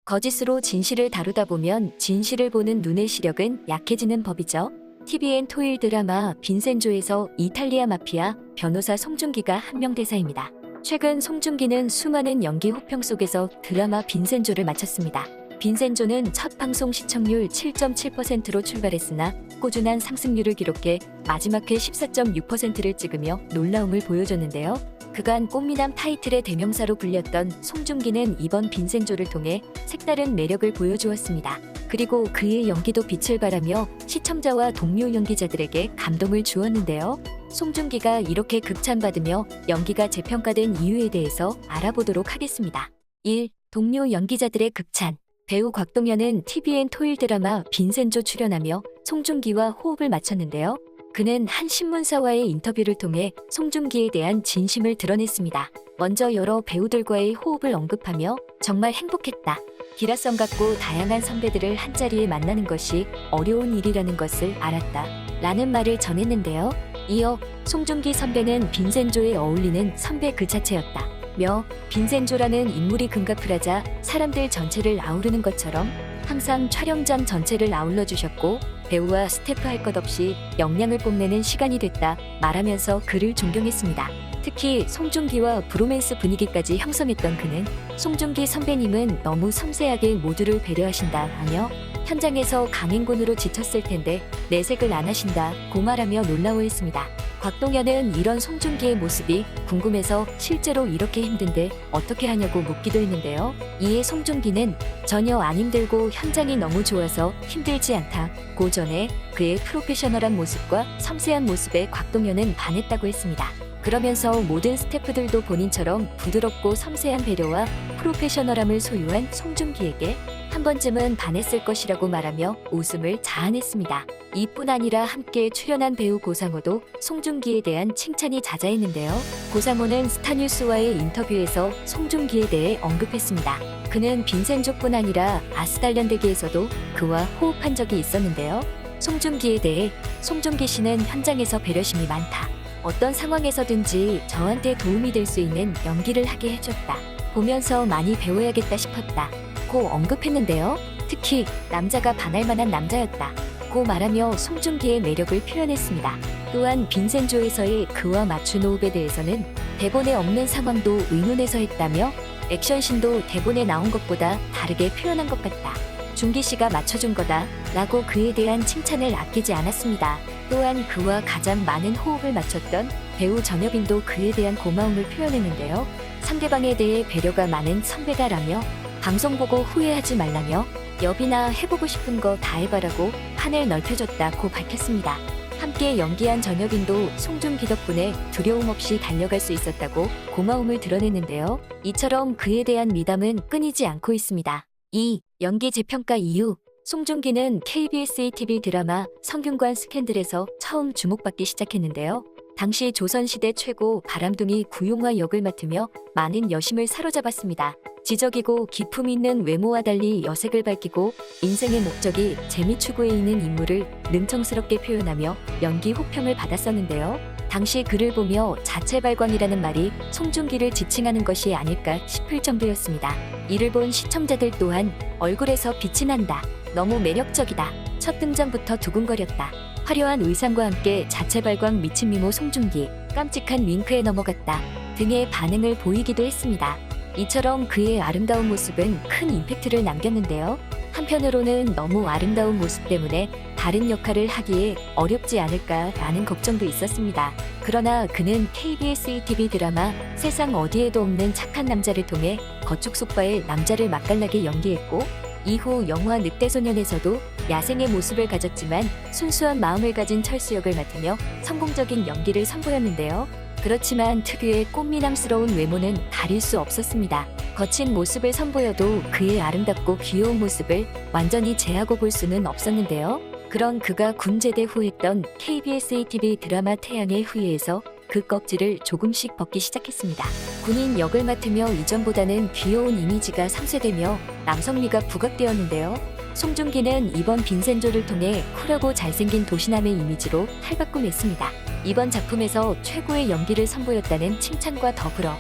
거짓으로 진실을 다루다 보면 진실을 보는 눈의 시력은 약해지는 법이죠. TVN 토일 드라마 빈센조에서 이탈리아 마피아 변호사 송중기가 한명 대사입니다. 최근 송중기는 수많은 연기 호평 속에서 드라마 빈센조를 마쳤습니다. 빈센조는 첫 방송 시청률 7.7%로 출발했으나 꾸준한 상승률을 기록해 마지막 회 14.6%를 찍으며 놀라움을 보여줬는데요. 그간 꽃미남 타이틀의 대명사로 불렸던 송중기는 이번 빈센조를 통해 색다른 매력을 보여주었습니다. 그리고 그의 연기도 빛을 발하며 시청자와 동료 연기자들에게 감동을 주었는데요. 송중기가 이렇게 극찬받으며 연기가 재평가된 이유에 대해서 알아보도록 하겠습니다. 1. 동료 연기자들의 극찬. 배우 곽동현은 TVN 토일 드라마 빈센조 출연하며 송중기와 호흡을 맞췄는데요. 그는 한 신문사와의 인터뷰를 통해 송중기에 대한 진심을 드러냈습니다. 먼저 여러 배우들과의 호흡을 언급하며 정말 행복했다. 기라성 같고 다양한 선배들을 한자리에 만나는 것이 어려운 일이라는 것을 알았다. 라는 말을 전했는데요. 이어 송중기 선배는 빈센조에 어울리는 선배 그 자체였다. 며 빈센조라는 인물이 금갑을 하자 사람들 전체를 아우르는 것처럼 항상 촬영장 전체를 아울러 주셨고 배우와 스태프 할 것 없이 역량을 뽐내는 시간이 됐다 말하면서 그를 존경했습니다. 특히 송중기와 브로맨스 분위기까지 형성했던 그는 송중기 선배님은 너무 섬세하게 모두를 배려하신다 하며 현장에서 강행군으로 지쳤을 텐데 내색을 안 하신다고 말하며 놀라워했습니다. 곽동현은 이런 송중기의 모습이 궁금해서 실제로 이렇게 힘든데 어떻게 하냐고 묻기도 했는데요. 이에 송중기는 전혀 안 힘들고 현장이 너무 좋아서 힘들지 않다고 전해 그의 프로페셔널한 모습과 섬세한 모습에 곽동현은 반했다고 했습니다. 그러면서 모든 스태프들도 본인처럼 부드럽고 섬세한 배려와 프로페셔널함을 소유한 송중기에게 한 번쯤은 반했을 것이라고 말하며 웃음을 자아냈습니다. 이뿐 아니라 함께 출연한 배우 고상호도 송중기에 대한 칭찬이 자자했는데요. 고상호는 스타뉴스와의 인터뷰에서 송중기에 대해 언급했습니다. 그는 빈센조뿐 아니라 아스달련대기에서도 그와 호흡한 적이 있었는데요. 송중기에 대해 송중기 씨는 현장에서 배려심이 많다. 어떤 상황에서든지 저한테 도움이 될 수 있는 연기를 하게 해줬다. 보면서 많이 배워야겠다 싶었다. 고 언급했는데요. 특히 남자가 반할 만한 남자였다. 고 말하며 송중기의 매력을 표현했습니다. 또한 빈센조에서의 그와 맞춘 호흡에 대해서는 대본에 없는 상황도 의논해서 했다며 액션씬도 대본에 나온 것보다 다르게 표현한 것 같다. 중기 씨가 맞춰준 거다 라고 그에 대한 칭찬을 아끼지 않았습니다. 또한 그와 가장 많은 호흡을 맞췄던 배우 전여빈도 그에 대한 고마움을 표현했는데요. 상대방에 대해 배려가 많은 선배다라며 방송 보고 후회하지 말라며 여빈아 해보고 싶은 거 다 해봐라고 판을 넓혀줬다고 밝혔습니다. 함께 연기한 전여빈도 송중기 덕분에 두려움 없이 달려갈 수 있었다고 고마움을 드러냈는데요. 이처럼 그에 대한 미담은 끊이지 않고 있습니다. 2. 연기 재평가 이유. 송중기는 KBS TV 드라마 성균관 스캔들에서 처음 주목받기 시작했는데요. 당시 조선시대 최고 바람둥이 구용화 역을 맡으며 많은 여심을 사로잡았습니다. 지적이고 기품 있는 외모와 달리 여색을 밝히고 인생의 목적이 재미 추구에 있는 인물을 능청스럽게 표현하며 연기 호평을 받았었는데요. 당시 그를 보며 자체 발광이라는 말이 송중기를 지칭하는 것이 아닐까 싶을 정도였습니다. 이를 본 시청자들 또한 얼굴에서 빛이 난다. 너무 매력적이다. 첫 등장부터 두근거렸다. 화려한 의상과 함께 자체 발광 미친 미모 송중기, 깜찍한 윙크에 넘어갔다 등의 반응을 보이기도 했습니다. 이처럼 그의 아름다운 모습은 큰 임팩트를 남겼는데요. 한편으로는 너무 아름다운 모습 때문에 다른 역할을 하기에 어렵지 않을까라는 걱정도 있었습니다. 그러나 그는 KBS TV 드라마 세상 어디에도 없는 착한 남자를 통해 거축 속바의 남자를 맛깔나게 연기했고 이후 영화 늑대소년에서도 야생의 모습을 가졌지만 순수한 마음을 가진 철수 역을 맡으며 성공적인 연기를 선보였는데요. 그렇지만 특유의 꽃미남스러운 외모는 가릴 수 없었습니다. 거친 모습을 선보여도 그의 아름답고 귀여운 모습을 완전히 제하고 볼 수는 없었는데요. 그런 그가 군제대 후 했던 KBS TV 드라마 태양의 후예에서 그 껍질을 조금씩 벗기 시작했습니다. 군인 역을 맡으며 이전보다는 귀여운 이미지가 상쇄되며 남성미가 부각되었는데요. 송중기는 이번 빈센조를 통해 쿨하고 잘생긴 도시남의 이미지로 탈바꿈했습니다. 이번 작품에서 최고의 연기를 선보였다는 칭찬과 더불어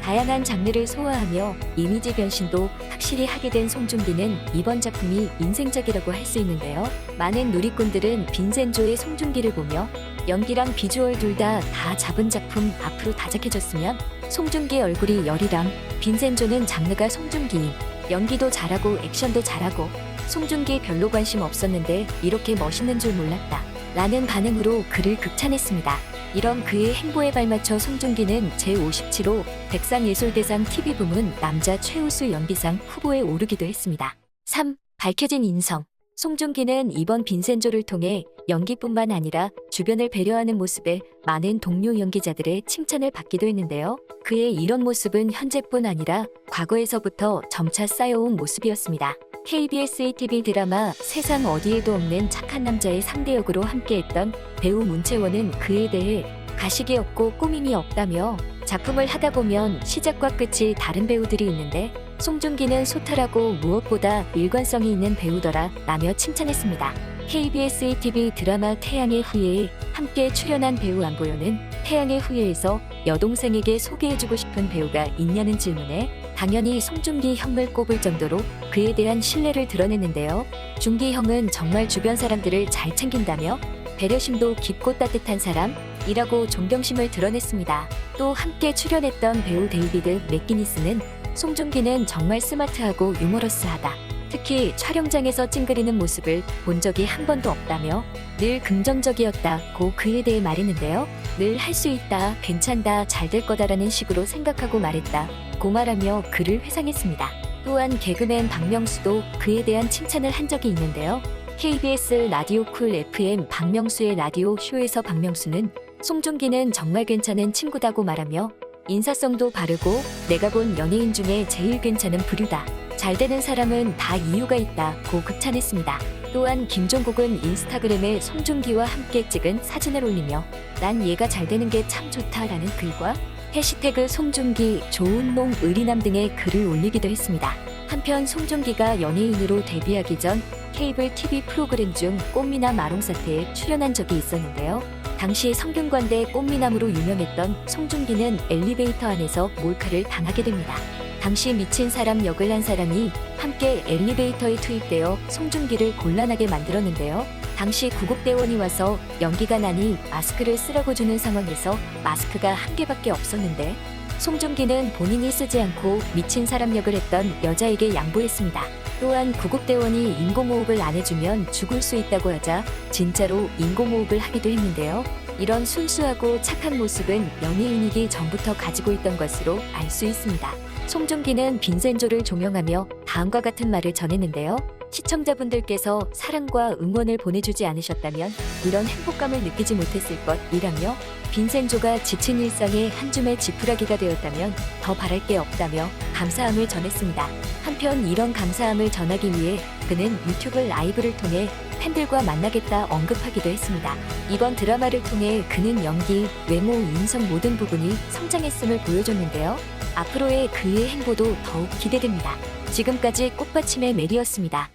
다양한 장르를 소화하며 이미지 변신도 확실히 하게 된 송중기는 이번 작품이 인생작이라고 할 수 있는데요. 많은 누리꾼들은 빈센조의 송중기를 보며 연기랑 비주얼 둘 다 잡은 작품 앞으로 다작해졌으면 송중기 얼굴이 열이랑 빈센조는 장르가 송중기임 연기도 잘하고 액션도 잘하고 송중기 별로 관심 없었는데 이렇게 멋있는 줄 몰랐다 라는 반응으로 그를 극찬했습니다. 이런 그의 행보에 발맞춰 송중기는 제57호 백상예술대상 TV부문 남자 최우수 연기상 후보에 오르기도 했습니다. 3. 밝혀진 인성. 송중기는 이번 빈센조를 통해 연기뿐만 아니라 주변을 배려하는 모습에 많은 동료 연기자들의 칭찬을 받기도 했는데요. 그의 이런 모습은 현재뿐 아니라 과거에서부터 점차 쌓여온 모습이었습니다. KBS ETV 드라마 세상 어디에도 없는 착한 남자의 상대 역으로 함께했던 배우 문채원은 그에 대해 가식이 없고 꾸밈이 없다며 작품을 하다 보면 시작과 끝이 다른 배우들이 있는데 송중기는 소탈하고 무엇보다 일관성이 있는 배우더라 라며 칭찬했습니다. KBS ETV 드라마 태양의 후예에 함께 출연한 배우 안보현은 태양의 후예에서 여동생에게 소개해주고 싶은 배우가 있냐는 질문에 당연히 송중기 형을 꼽을 정도로 그에 대한 신뢰를 드러냈는데요. 중기 형은 정말 주변 사람들을 잘 챙긴다며 배려심도 깊고 따뜻한 사람이라고 존경심을 드러냈습니다. 또 함께 출연했던 배우 데이비드 맥기니스는 송중기는 정말 스마트하고 유머러스하다. 특히 촬영장에서 찡그리는 모습을 본 적이 한 번도 없다며 늘 긍정적이었다고 그에 대해 말했는데요. 늘 할 수 있다, 괜찮다, 잘 될 거다라는 식으로 생각하고 말했다. 고 말하며 그를 회상했습니다. 또한 개그맨 박명수도 그에 대한 칭찬을 한 적이 있는데요. KBS 라디오 쿨 FM 박명수의 라디오 쇼에서 박명수는 송중기는 정말 괜찮은 친구다고 말하며 인사성도 바르고 내가 본 연예인 중에 제일 괜찮은 부류다. 잘 되는 사람은 다 이유가 있다고 극찬했습니다. 또한 김종국은 인스타그램에 송중기와 함께 찍은 사진을 올리며 난 얘가 잘 되는 게 참 좋다라는 글과 해시태그 송중기, 조은몽, 의리남 등의 글을 올리기도 했습니다. 한편 송중기가 연예인으로 데뷔하기 전 케이블 TV 프로그램 중 꽃미남 아롱사태에 출연한 적이 있었는데요. 당시 성균관대 꽃미남으로 유명했던 송중기는 엘리베이터 안에서 몰카를 당하게 됩니다. 당시 미친 사람 역을 한 사람이 함께 엘리베이터에 투입되어 송중기를 곤란하게 만들었는데요. 당시 구급대원이 와서 연기가 나니 마스크를 쓰라고 주는 상황에서 마스크가 한 개밖에 없었는데 송중기는 본인이 쓰지 않고 미친 사람 역을 했던 여자에게 양보했습니다. 또한 구급대원이 인공호흡을 안 해주면 죽을 수 있다고 하자 진짜로 인공호흡을 하기도 했는데요. 이런 순수하고 착한 모습은 연예인이기 전부터 가지고 있던 것으로 알 수 있습니다. 송중기는 빈센조를 조명하며 다음과 같은 말을 전했는데요. 시청자분들께서 사랑과 응원을 보내주지 않으셨다면 이런 행복감을 느끼지 못했을 것이라며 빈센조가 지친 일상의 한 줌의 지푸라기가 되었다면 더 바랄 게 없다며 감사함을 전했습니다. 한편 이런 감사함을 전하기 위해 그는 유튜브 라이브를 통해 팬들과 만나겠다 언급하기도 했습니다. 이번 드라마를 통해 그는 연기, 외모, 인성 모든 부분이 성장했음을 보여줬는데요. 앞으로의 그의 행보도 더욱 기대됩니다. 지금까지 꽃받침의 메리였습니다.